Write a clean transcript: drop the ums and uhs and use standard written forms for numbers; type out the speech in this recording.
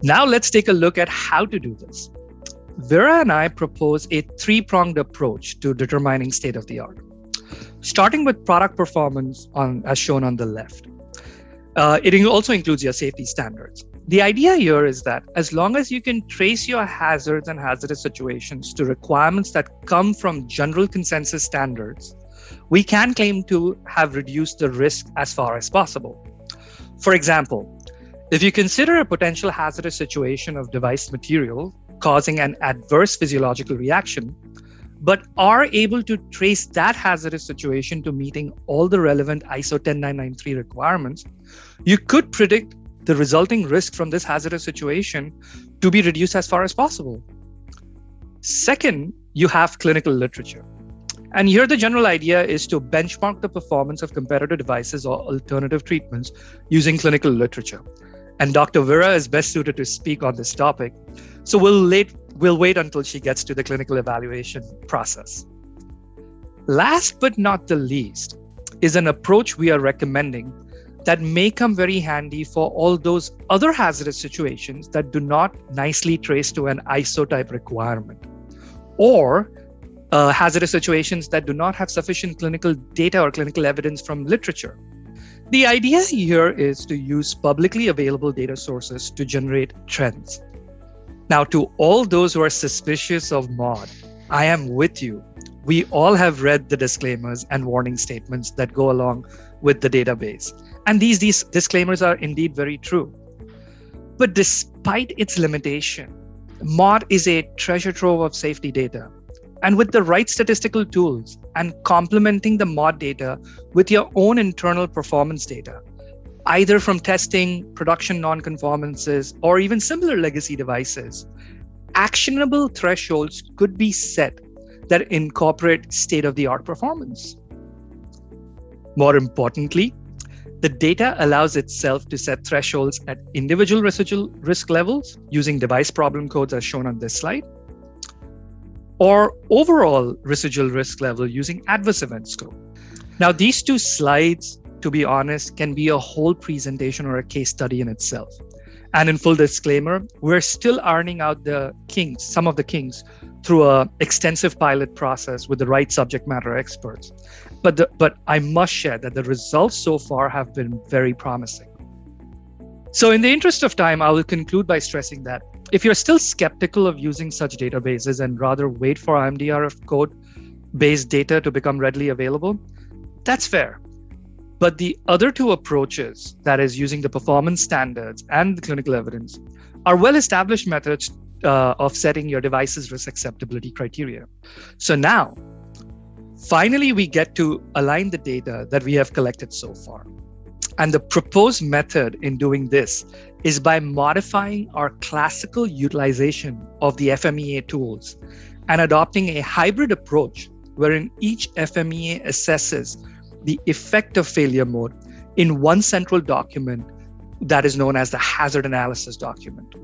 Now let's take a look at how to do this. Vera and I propose a three-pronged approach to determining state of the art, starting with product performance as shown on the left. It also includes your safety standards. The idea here is that as long as you can trace your hazards and hazardous situations to requirements that come from general consensus standards, we can claim to have reduced the risk as far as possible. For example, if you consider a potential hazardous situation of device material causing an adverse physiological reaction, but are able to trace that hazardous situation to meeting all the relevant ISO 10993 requirements, you could predict the resulting risk from this hazardous situation to be reduced as far as possible. Second, you have clinical literature. And here the general idea is to benchmark the performance of competitor devices or alternative treatments using clinical literature. And Dr. Vera is best suited to speak on this topic, so we'll wait until she gets to the clinical evaluation process. Last but not the least is an approach we are recommending that may come very handy for all those other hazardous situations that do not nicely trace to an ISO type requirement, or hazardous situations that do not have sufficient clinical data or clinical evidence from literature. The idea here is to use publicly available data sources to generate trends. Now, to all those who are suspicious of MAUDE, I am with you. We all have read the disclaimers and warning statements that go along with the database. And these disclaimers are indeed very true. But despite its limitation, MAUDE is a treasure trove of safety data. And with the right statistical tools and complementing the MAUDE data with your own internal performance data, either from testing, production non-conformances, or even similar legacy devices, actionable thresholds could be set that incorporate state-of-the-art performance. More importantly, the data allows itself to set thresholds at individual residual risk levels using device problem codes as shown on this slide, or overall residual risk level using adverse event scope. Now, these two slides, to be honest, can be a whole presentation or a case study in itself. And in full disclaimer, we're still ironing out some of the kinks through an extensive pilot process with the right subject matter experts. But I must share that the results so far have been very promising. So in the interest of time, I will conclude by stressing that if you're still skeptical of using such databases and rather wait for IMDRF code-based data to become readily available, that's fair. But the other two approaches, that is using the performance standards and the clinical evidence, are well-established methods of setting your device's risk acceptability criteria. So now, finally, we get to align the data that we have collected so far. And the proposed method in doing this is by modifying our classical utilization of the FMEA tools and adopting a hybrid approach wherein each FMEA assesses the effect of failure mode in one central document that is known as the hazard analysis document.